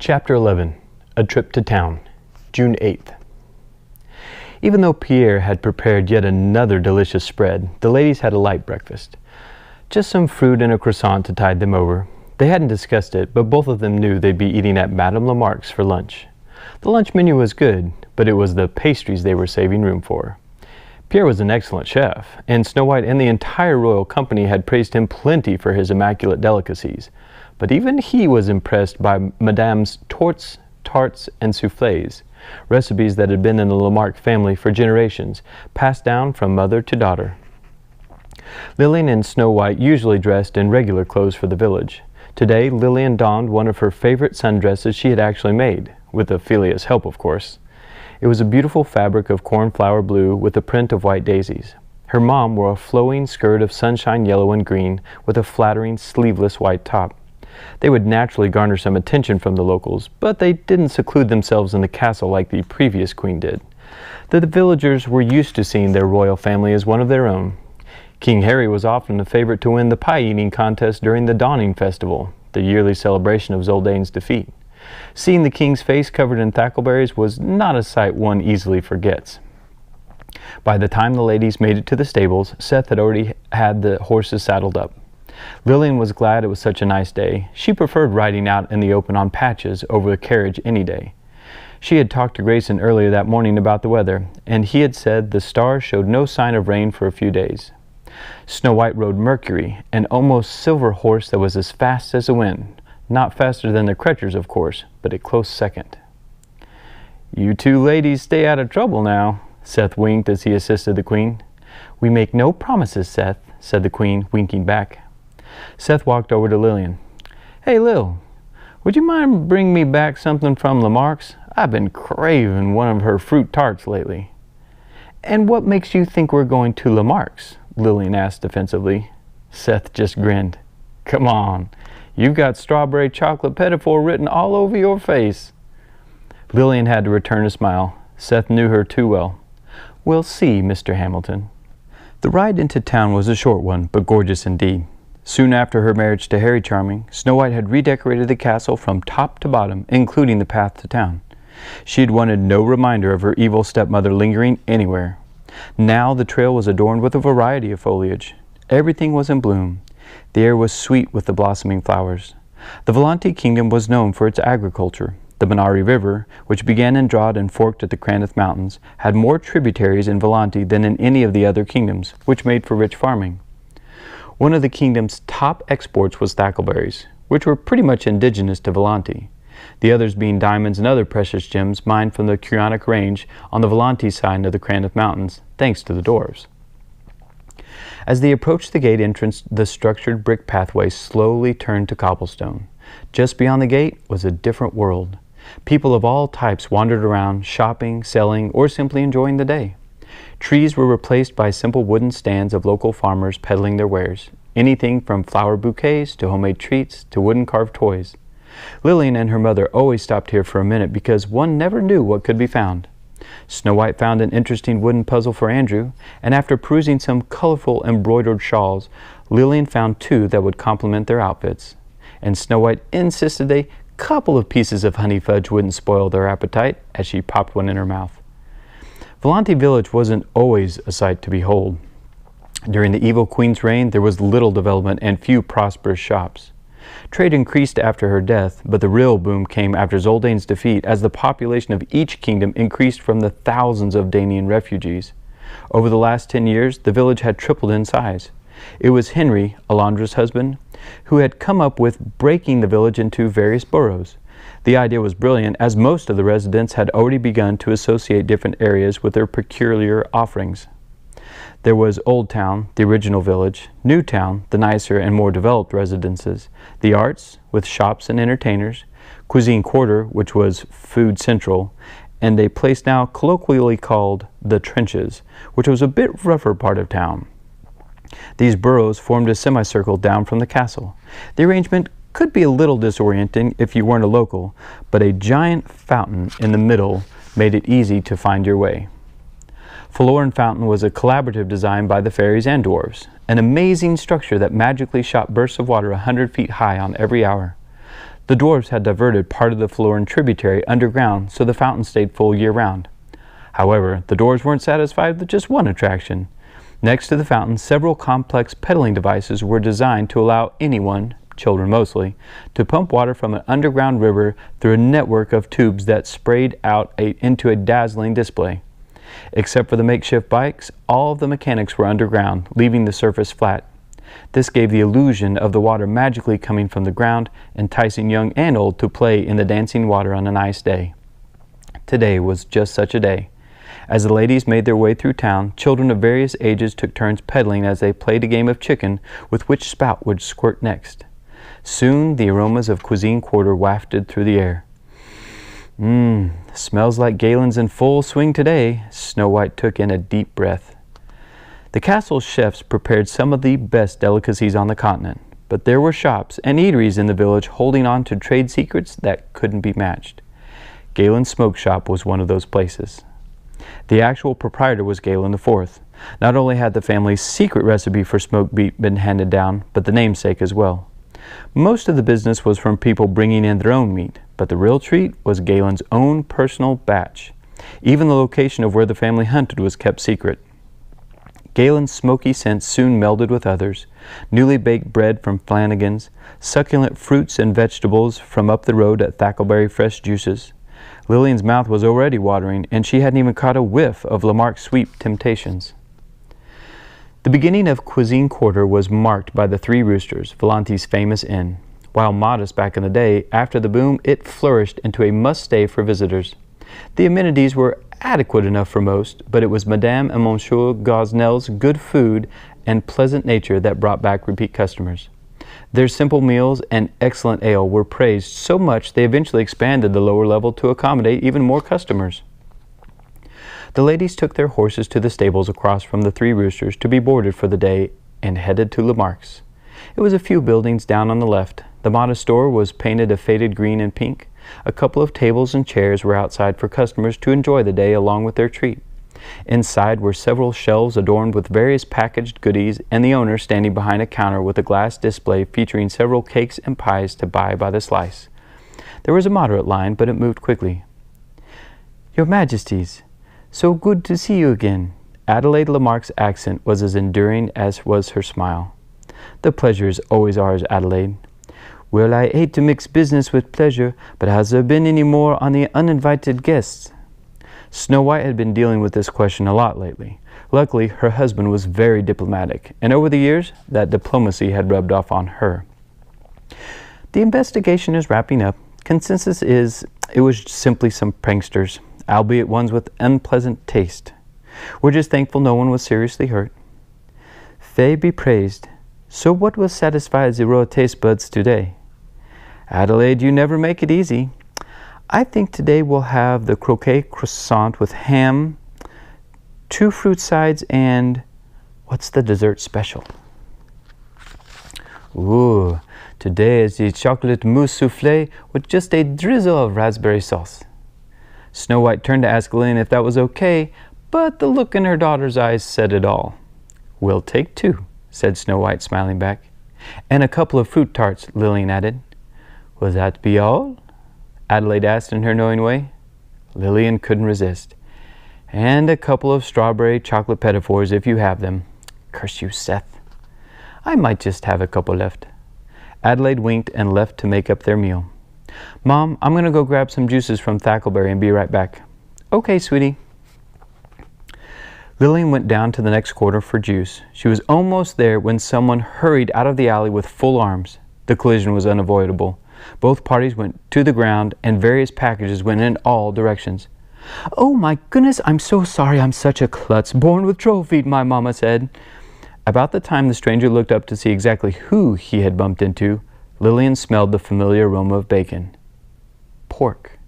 Chapter 11. A Trip to Town, June 8th. Even though Pierre had prepared yet another delicious spread, the ladies had a light breakfast. Just some fruit and a croissant to tide them over. They hadn't discussed it, but both of them knew they'd be eating at Madame Lamarck's for lunch. The lunch menu was good, but it was the pastries they were saving room for. Pierre was an excellent chef, and Snow White and the entire royal company had praised him plenty for his immaculate delicacies. But even he was impressed by Madame's torts, tarts, and soufflés, recipes that had been in the Lamarck family for generations, passed down from mother to daughter. Lillian and Snow White usually dressed in regular clothes for the village. Today, Lillian donned one of her favorite sundresses she had actually made, with Ophelia's help, of course. It was a beautiful fabric of cornflower blue with a print of white daisies. Her mom wore a flowing skirt of sunshine yellow and green with a flattering sleeveless white top. They would naturally garner some attention from the locals, but they didn't seclude themselves in the castle like the previous queen did. The villagers were used to seeing their royal family as one of their own. King Harry was often a favorite to win the pie-eating contest during the Dawning Festival, the yearly celebration of Zoldane's defeat. Seeing the king's face covered in thackleberries was not a sight one easily forgets. By the time the ladies made it to the stables, Seth had already had the horses saddled up. Lillian was glad it was such a nice day. She preferred riding out in the open on patches over a carriage any day. She had talked to Grayson earlier that morning about the weather, and he had said the stars showed no sign of rain for a few days. Snow White rode Mercury, an almost silver horse that was as fast as the wind. Not faster than the Crutchers, of course, but a close second. "You two ladies stay out of trouble now," Seth winked as he assisted the Queen. "We make no promises, Seth," said the Queen, winking back. Seth walked over to Lillian. "Hey, Lil, would you mind bringing me back something from Lamarck's? I've been craving one of her fruit tarts lately." "And what makes you think we're going to Lamarck's?" Lillian asked defensively. Seth just grinned. "Come on, you've got strawberry chocolate pettifour written all over your face." Lillian had to return a smile. Seth knew her too well. "We'll see, Mr. Hamilton." The ride into town was a short one, but gorgeous indeed. Soon after her marriage to Harry Charming, Snow White had redecorated the castle from top to bottom, including the path to town. She had wanted no reminder of her evil stepmother lingering anywhere. Now the trail was adorned with a variety of foliage. Everything was in bloom. The air was sweet with the blossoming flowers. The Volante kingdom was known for its agriculture. The Benari River, which began in Drod and forked at the Cranith Mountains, had more tributaries in Volante than in any of the other kingdoms, which made for rich farming. One of the kingdom's top exports was thackleberries, which were pretty much indigenous to Volante, the others being diamonds and other precious gems mined from the Curionic Range on the Volante side of the Cranith Mountains, thanks to the dwarves. As they approached the gate entrance, the structured brick pathway slowly turned to cobblestone. Just beyond the gate was a different world. People of all types wandered around, shopping, selling, or simply enjoying the day. Trees were replaced by simple wooden stands of local farmers peddling their wares, anything from flower bouquets to homemade treats to wooden carved toys. Lillian and her mother always stopped here for a minute because one never knew what could be found. Snow White found an interesting wooden puzzle for Andrew, and after perusing some colorful embroidered shawls, Lillian found two that would complement their outfits. And Snow White insisted a couple of pieces of honey fudge wouldn't spoil their appetite as she popped one in her mouth. Volante Village wasn't always a sight to behold. During the evil queen's reign, there was little development and few prosperous shops. Trade increased after her death, but the real boom came after Zoldane's defeat as the population of each kingdom increased from the thousands of Danian refugees. Over the last 10 years, the village had tripled in size. It was Henry, Alondra's husband, who had come up with breaking the village into various boroughs. The idea was brilliant, as most of the residents had already begun to associate different areas with their peculiar offerings. There was Old Town, the original village; New Town, the nicer and more developed residences; the Arts, with shops and entertainers; Cuisine Quarter, which was food central; and a place now colloquially called the Trenches, which was a bit rougher part of town. These boroughs formed a semicircle down from the castle. The arrangement could be a little disorienting if you weren't a local, but a giant fountain in the middle made it easy to find your way. Forlorn Fountain was a collaborative design by the fairies and dwarves, an amazing structure that magically shot bursts of water 100 feet high on every hour. The dwarfs had diverted part of the Florin tributary underground so the fountain stayed full year-round. However, the dwarves weren't satisfied with just one attraction. Next to the fountain, several complex pedaling devices were designed to allow anyone, children mostly, to pump water from an underground river through a network of tubes that sprayed out into a dazzling display. Except for the makeshift bikes, all of the mechanics were underground, leaving the surface flat. This gave the illusion of the water magically coming from the ground, enticing young and old to play in the dancing water on a nice day. Today was just such a day. As the ladies made their way through town, children of various ages took turns pedaling as they played a game of chicken with which spout would squirt next. Soon the aromas of Cuisine Quarter wafted through the air. Smells like Galen's in full swing today. Snow White took in a deep breath. The castle's chefs prepared some of the best delicacies on the continent, but there were shops and eateries in the village holding on to trade secrets that couldn't be matched. Galen's Smoke Shop was one of those places. The actual proprietor was Galen IV. Not only had the family's secret recipe for smoked meat been handed down, but the namesake as well. Most of the business was from people bringing in their own meat, but the real treat was Galen's own personal batch. Even the location of where the family hunted was kept secret. Galen's smoky scents soon melded with others: newly baked bread from Flanagan's, succulent fruits and vegetables from up the road at Thackleberry Fresh Juices. Lillian's mouth was already watering, and she hadn't even caught a whiff of Lamarck's sweet temptations. The beginning of Cuisine Quarter was marked by the Three Roosters, Volante's famous inn. While modest back in the day, after the boom it flourished into a must-stay for visitors. The amenities were adequate enough for most, but it was Madame and Monsieur Gosnell's good food and pleasant nature that brought back repeat customers. Their simple meals and excellent ale were praised so much they eventually expanded the lower level to accommodate even more customers. The ladies took their horses to the stables across from the Three Roosters to be boarded for the day and headed to Lamarck's. It was a few buildings down on the left. The modest store was painted a faded green and pink. A couple of tables and chairs were outside for customers to enjoy the day along with their treat. Inside were several shelves adorned with various packaged goodies, and the owner standing behind a counter with a glass display featuring several cakes and pies to buy by the slice. There was a moderate line, but it moved quickly. "Your Majesties, so good to see you again." Adelaide Lamarck's accent was as enduring as was her smile. "The pleasure is always ours, Adelaide." "Well, I hate to mix business with pleasure, but has there been any more on the uninvited guests?" Snow White had been dealing with this question a lot lately. Luckily, her husband was very diplomatic, and over the years, that diplomacy had rubbed off on her. "The investigation is wrapping up. Consensus is it was simply some pranksters, albeit ones with unpleasant taste. We're just thankful no one was seriously hurt." "Faye be praised. So what will satisfy the raw taste buds today?" "Adelaide, you never make it easy. I think today we'll have the croquet croissant with ham, 2 fruit sides, and what's the dessert special?" "Ooh, today is the chocolate mousse soufflé with just a drizzle of raspberry sauce." Snow White turned to ask Lillian if that was okay, but the look in her daughter's eyes said it all. "We'll take 2, said Snow White, smiling back. "And a couple of fruit tarts," Lillian added. "Will that be all?" Adelaide asked in her knowing way. Lillian couldn't resist. "And a couple of strawberry chocolate petitfours if you have them." "Curse you, Seth." "I might just have a couple left." Adelaide winked and left to make up their meal. "Mom, I'm going to go grab some juices from Thackleberry and be right back." "Okay, sweetie." Lillian went down to the next quarter for juice. She was almost there when someone hurried out of the alley with full arms. The collision was unavoidable. Both parties went to the ground, and various packages went in all directions. "Oh my goodness, I'm so sorry, I'm such a klutz, born with troll feet," my mama said. About the time the stranger looked up to see exactly who he had bumped into, Lillian smelled the familiar aroma of bacon. Pork.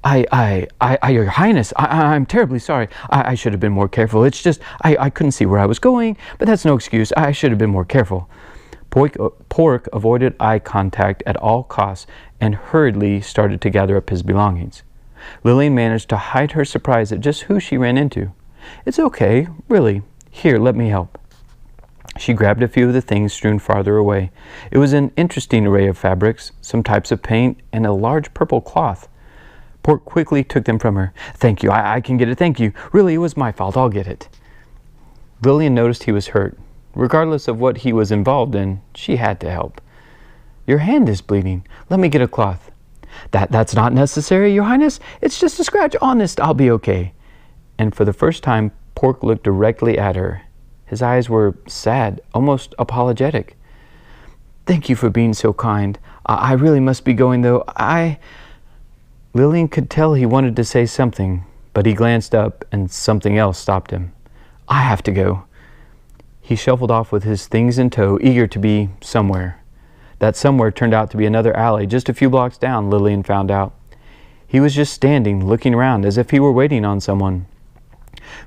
Your Highness, I'm terribly sorry. I should have been more careful. It's just, I couldn't see where I was going, but that's no excuse. I should have been more careful." Pork avoided eye contact at all costs and hurriedly started to gather up his belongings. Lillian managed to hide her surprise at just who she ran into. "It's okay, really. Here, let me help." She grabbed a few of the things strewn farther away. It was an interesting array of fabrics, some types of paint, and a large purple cloth. Pork quickly took them from her. "Thank you, I can get it, thank you. Really, it was my fault, I'll get it." Lillian noticed he was hurt. Regardless of what he was involved in, she had to help. "Your hand is bleeding. Let me get a cloth." That's not necessary, Your Highness. It's just a scratch. Honest, I'll be okay." And for the first time, Pork looked directly at her. His eyes were sad, almost apologetic. "Thank you for being so kind. I really must be going, though. Lillian could tell he wanted to say something, but he glanced up and something else stopped him. "I have to go." He shuffled off with his things in tow, eager to be somewhere. That somewhere turned out to be another alley just a few blocks down, Lillian found out. He was just standing, looking around, as if he were waiting on someone.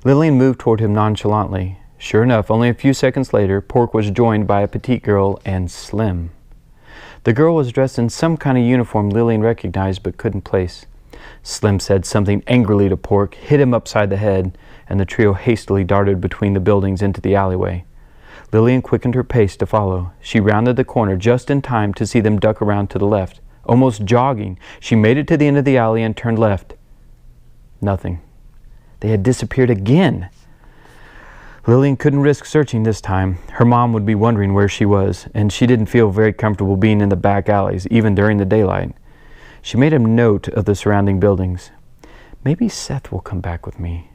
Lillian moved toward him nonchalantly. Sure enough, only a few seconds later, Pork was joined by a petite girl and Slim. The girl was dressed in some kind of uniform Lillian recognized but couldn't place. Slim said something angrily to Pork, hit him upside the head, and the trio hastily darted between the buildings into the alleyway. Lillian quickened her pace to follow. She rounded the corner just in time to see them duck around to the left. Almost jogging, she made it to the end of the alley and turned left. Nothing. They had disappeared again. Lillian couldn't risk searching this time. Her mom would be wondering where she was, and she didn't feel very comfortable being in the back alleys, even during the daylight. She made a note of the surrounding buildings. Maybe Seth will come back with me.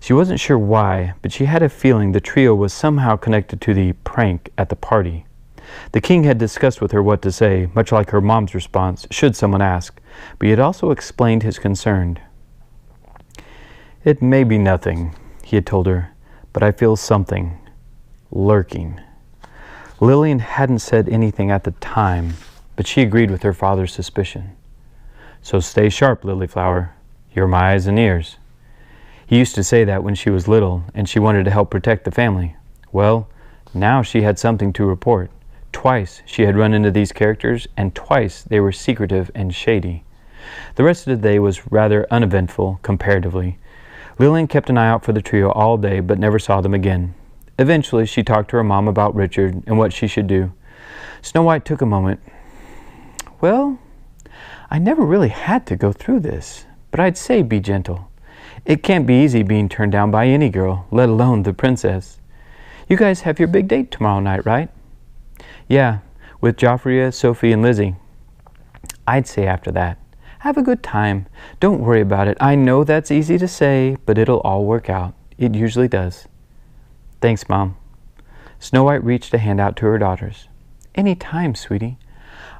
She wasn't sure why, but she had a feeling the trio was somehow connected to the prank at the party. The king had discussed with her what to say, much like her mom's response, should someone ask, but he had also explained his concern. "It may be nothing," he had told her, "but I feel something lurking." Lillian hadn't said anything at the time, but she agreed with her father's suspicion. "So stay sharp, Lilyflower. You're my eyes and ears." He used to say that when she was little, and she wanted to help protect the family. Well, now she had something to report. Twice she had run into these characters, and twice they were secretive and shady. The rest of the day was rather uneventful, comparatively. Lillian kept an eye out for the trio all day, but never saw them again. Eventually, she talked to her mom about Richard and what she should do. Snow White took a moment. "Well, I never really had to go through this, but I'd say be gentle. It can't be easy being turned down by any girl, let alone the princess. You guys have your big date tomorrow night, right?" "Yeah, with Joffrey, Sophie, and Lizzie." "I'd say after that. Have a good time. Don't worry about it. I know that's easy to say, but it'll all work out. It usually does." "Thanks, Mom." Snow White reached a hand out to her daughters. "Any time, sweetie.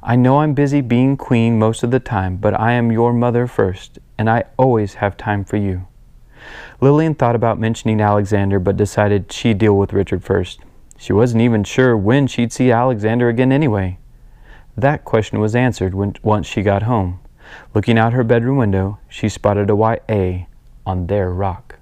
I know I'm busy being queen most of the time, but I am your mother first, and I always have time for you." Lillian thought about mentioning Alexander, but decided she'd deal with Richard first. She wasn't even sure when she'd see Alexander again anyway. That question was answered once she got home. Looking out her bedroom window, she spotted a white A on their rock.